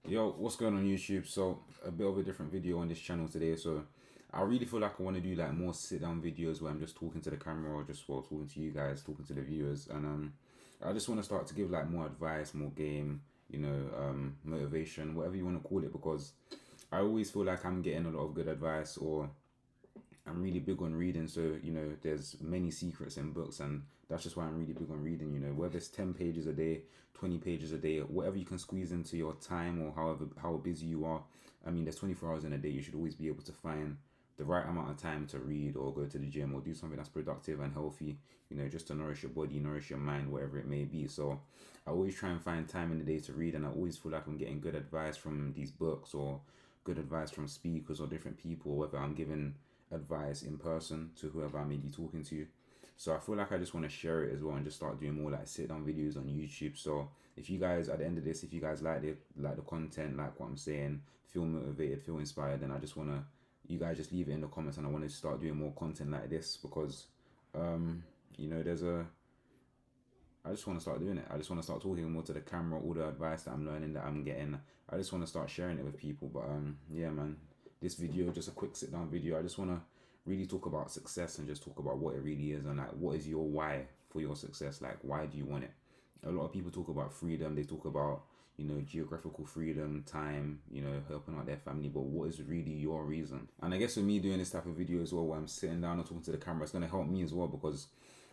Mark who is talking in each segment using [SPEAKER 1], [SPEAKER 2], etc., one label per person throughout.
[SPEAKER 1] Yo, what's going on YouTube? So a bit of a different video on this channel today. So I really feel like I want to do like more sit down videos where I'm just talking to the camera or just talking to you guys, talking to the viewers, and I just want to start to give like more advice, more game, motivation, whatever you want to call it, because I always feel like I'm getting a lot of good advice, or I'm really big on reading, so there's many secrets in books, and that's just why I'm really big on reading. Whether it's 10 pages a day, 20 pages a day, whatever you can squeeze into your time, or however how busy you are. I mean, there's 24 hours in a day. You should always be able to find the right amount of time to read or go to the gym or do something that's productive and healthy. Just to nourish your body, nourish your mind, whatever it may be. So I always try and find time in the day to read, and I always feel like I'm getting good advice from these books or good advice from speakers or different people, whether I'm giving advice in person to whoever I may be talking to. So I feel like I just want to share it as well and just start doing more like sit down videos on YouTube. So if you guys at the end of this, if you guys like it, like the content, like what I'm saying, feel motivated, feel inspired, then I just wanna you guys just leave it in the comments, and I want to start doing more content like this because there's a I just want to start doing it. I just want to start talking more to the camera, all the advice that I'm learning, that I'm getting. I just want to start sharing it with people. But yeah, man, this video, just a quick sit down video. I just want to really talk about success and just talk about what it really is, and like what is your why for your success. Like, why do you want it? A lot of people talk about freedom. They talk about geographical freedom, time, helping out their family. But what is really your reason? And I guess with me doing this type of video as well, where I'm sitting down and talking to the camera, it's gonna help me as well, because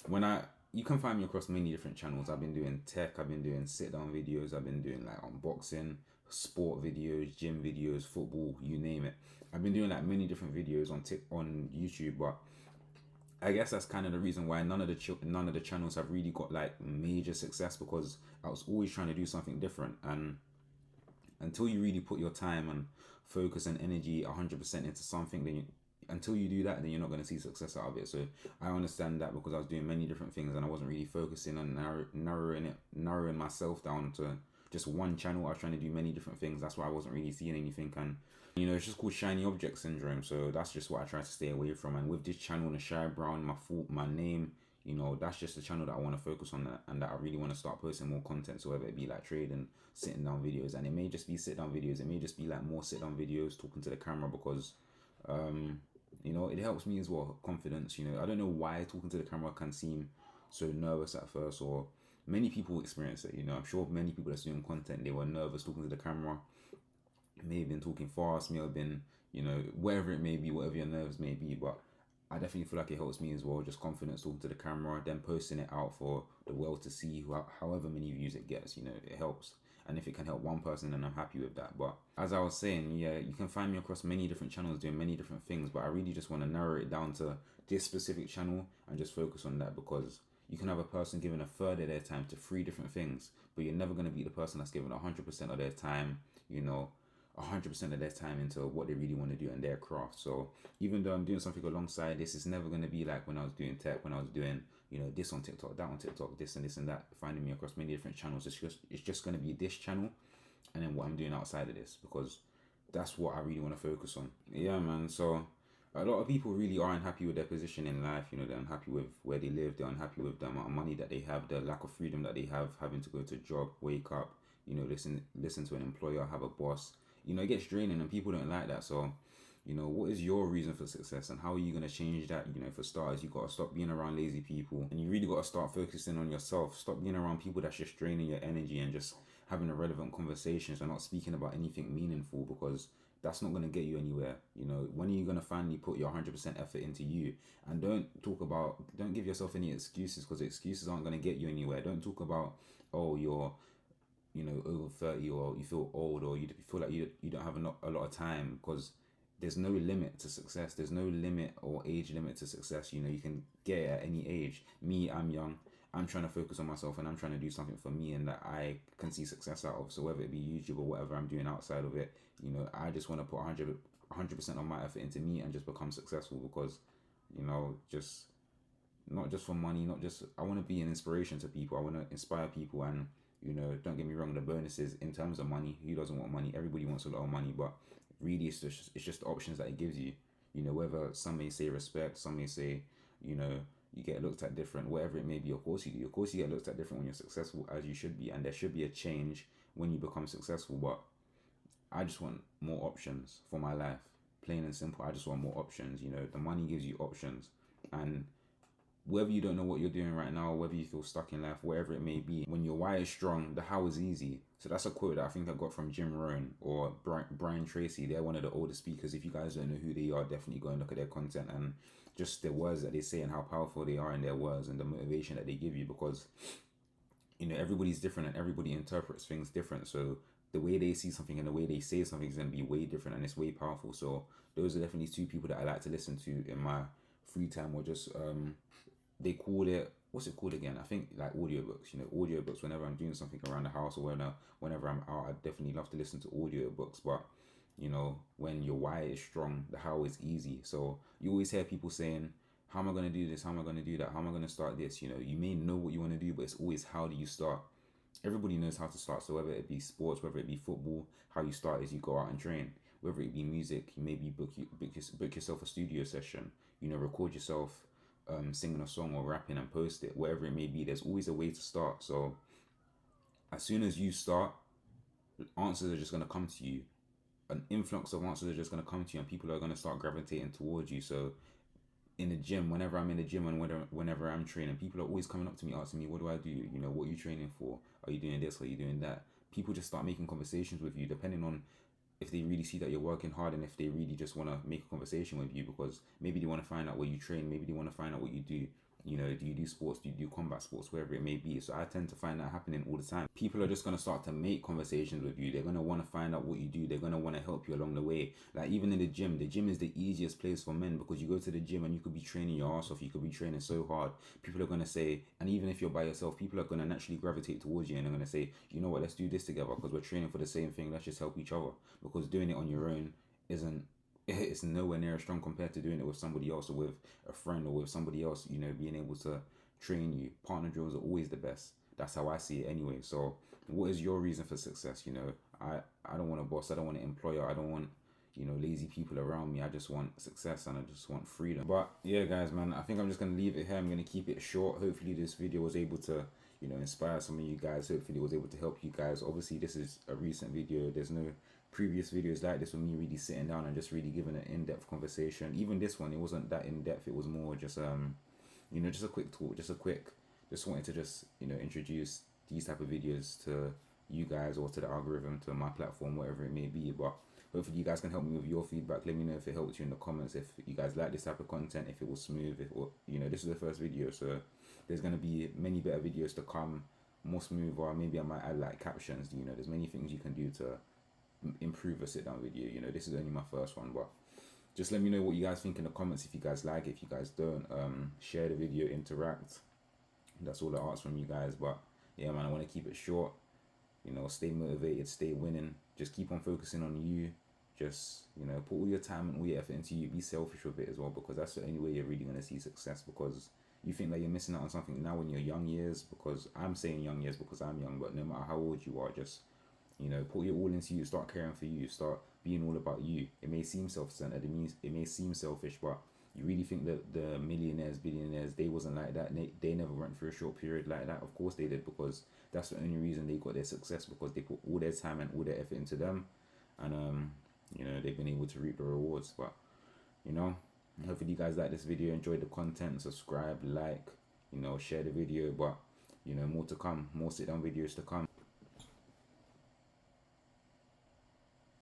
[SPEAKER 1] when I you can find me across many different channels. I've been doing tech, I've been doing sit down videos, I've been doing like unboxing, sport videos, gym videos, football, you name it. I've been doing like many different videos on YouTube, but I guess that's kind of the reason why none of the channels have really got like major success, because I was always trying to do something different. And until you really put your time and focus and energy 100% into something, until you do that, then you're not going to see success out of it. So I understand that, because I was doing many different things and I wasn't really focusing on narrowing myself down to just one channel. I was trying to do many different things. That's why I wasn't really seeing anything. And it's just called shiny object syndrome. So that's just what I try to stay away from. And with this channel, Nashai Brown, my name, that's just the channel that I want to focus on, and that I really want to start posting more content. So whether it be like trading, sitting down videos, and it may just be sit down videos, it may just be like more sit down videos talking to the camera, because it helps me as well, confidence. I don't know why talking to the camera can seem so nervous at first, or many people experience it. I'm sure many people that's doing content, they were nervous talking to the camera, may have been talking fast, may have been, whatever it may be, whatever your nerves may be. But I definitely feel like it helps me as well, just confidence talking to the camera, then posting it out for the world to see, however many views it gets, it helps. And if it can help one person, then I'm happy with that. But as I was saying, yeah, you can find me across many different channels doing many different things, but I really just want to narrow it down to this specific channel and just focus on that, because you can have a person giving a third of their time to three different things, but you're never going to be the person that's giving 100% of their time, 100% of their time into what they really want to do in their craft. So even though I'm doing something alongside this, it's never going to be like when I was doing tech, when I was doing this on TikTok, that on TikTok, this and that, finding me across many different channels. It's just going to be this channel, and then what I'm doing outside of this, because that's what I really want to focus on. Yeah, man. So a lot of people really are unhappy with their position in life. They're unhappy with where they live. They're unhappy with the amount of money that they have, the lack of freedom that they have, having to go to a job, wake up, listen to an employer, have a boss. It gets draining, and people don't like that. So what is your reason for success, and how are you going to change that? For starters, you got to stop being around lazy people, and you really got to start focusing on yourself. Stop being around people that's just draining your energy, and just having irrelevant conversations and not speaking about anything meaningful, because that's not going to get you anywhere. When are you going to finally put your 100% effort into you? And don't give yourself any excuses, because excuses aren't going to get you anywhere. Don't talk about, oh, you're over 30, or you feel old, or you feel like you don't have a lot of time, because there's no limit to success. There's no limit or age limit to success. You can get it at any age. Me, I'm young. I'm trying to focus on myself, and I'm trying to do something for me and that I can see success out of. So whether it be YouTube or whatever I'm doing outside of it, I just want to put 100% of my effort into me and just become successful, because just not just for money, not just I want to be an inspiration to people. I want to inspire people, and don't get me wrong, the bonuses in terms of money, who doesn't want money? Everybody wants a lot of money, but really it's just the options that it gives you. Whether some may say respect, some may say, you know, you get looked at different, whatever it may be. Of course you do. Of course you get looked at different when you're successful, as you should be, and there should be a change when you become successful. But I just want more options for my life. Plain and simple. I just want more options. You know, the money gives you options, and whether you don't know what you're doing right now, whether you feel stuck in life, whatever it may be, when your why is strong, the how is easy. So that's a quote that I think I got from Jim Rohn or Brian Tracy. They're one of the older speakers. If you guys don't know who they are, definitely go and look at their content and just the words that they say and how powerful they are in their words and the motivation that they give you, because you know, everybody's different and everybody interprets things different. So the way they see something and the way they say something is going to be way different, and it's way powerful. So those are definitely two people that I like to listen to in my free time, or just they call it, what's it called again? I think like audiobooks. You know, audiobooks. Whenever I'm doing something around the house, or whenever I'm out, I definitely love to listen to audiobooks. But you know, when your why is strong, the how is easy. So you always hear people saying, how am I going to do this? How am I going to do that? How am I going to start this? You know, you may know what you want to do, but it's always how do you start? Everybody knows how to start. So whether it be sports, whether it be football, how you start is you go out and train. Whether it be music, you maybe book yourself a studio session. You know, record yourself singing a song or rapping and post it. Whatever it may be, there's always a way to start. So as soon as you start, answers are just going to come to you. An influx of answers are just going to come to you, and people are going to start gravitating towards you. So in the gym, whenever I'm in the gym and whenever I'm training, people are always coming up to me asking me, what do I do? You know, what are you training for? Are you doing this? Are you doing that? People just start making conversations with you, depending on if they really see that you're working hard, and if they really just want to make a conversation with you, because maybe they want to find out where you train, maybe they want to find out what you do. You know, do you do sports? Do you do combat sports? Wherever it may be. So I tend to find that happening all the time. People are just going to start to make conversations with you. They're going to want to find out what you do. They're going to want to help you along the way. Like even in the gym is the easiest place for men, because you go to the gym and you could be training your ass off. You could be training so hard. People are going to say, and even if you're by yourself, people are going to naturally gravitate towards you, and they're going to say, you know what, let's do this together because we're training for the same thing. Let's just help each other, because doing it on your own isn't, it's nowhere near as strong compared to doing it with somebody else, or with a friend, or with somebody else, you know, being able to train you. Partner drills are always the best. That's how I see it anyway. So what is your reason for success? You know, I don't want a boss. I don't want an employer. I don't want, you know, lazy people around me. I just want success, and I just want freedom. But yeah, guys, man, I think I'm just going to leave it here. I'm going to keep it short. Hopefully this video was able to, you know, inspire some of you guys. Hopefully it was able to help you guys. Obviously this is a recent video. There's no previous videos like this with me really sitting down and just really giving an in-depth conversation. Even this one, it wasn't that in-depth. It was more just you know, just a quick talk, just wanted to just, you know, introduce these type of videos to you guys, or to the algorithm, to my platform, whatever it may be. But hopefully you guys can help me with your feedback. Let me know if it helped you in the comments, if you guys like this type of content, if it was smooth, if, or, you know, this is the first video, so there's going to be many better videos to come, more smooth, or maybe I might add like captions. You know, there's many things you can do to improve a sit down video. You know, this is only my first one, but just let me know what you guys think in the comments. If you guys like it, if you guys don't, share the video, interact. That's all I ask from you guys. But yeah, man, I want to keep it short. You know, stay motivated, stay winning. Just keep on focusing on you. Just, you know, put all your time and all your effort into you. Be selfish with it as well, because that's the only way you're really going to see success. Because you think that you're missing out on something now in your young years, because I'm saying young years because I'm young, but no matter how old you are, just, you know, put your all into you, start caring for you, start being all about you. It may seem self-centered, it may seem selfish, but you really think that the millionaires, billionaires, they wasn't like that? They never went through a short period like that? Of course they did, because that's the only reason they got their success, because they put all their time and all their effort into them, and you know, they've been able to reap the rewards. But you know, hopefully you guys like this video, enjoy the content, subscribe, like, you know, share the video. But you know, more to come, more sit down videos to come.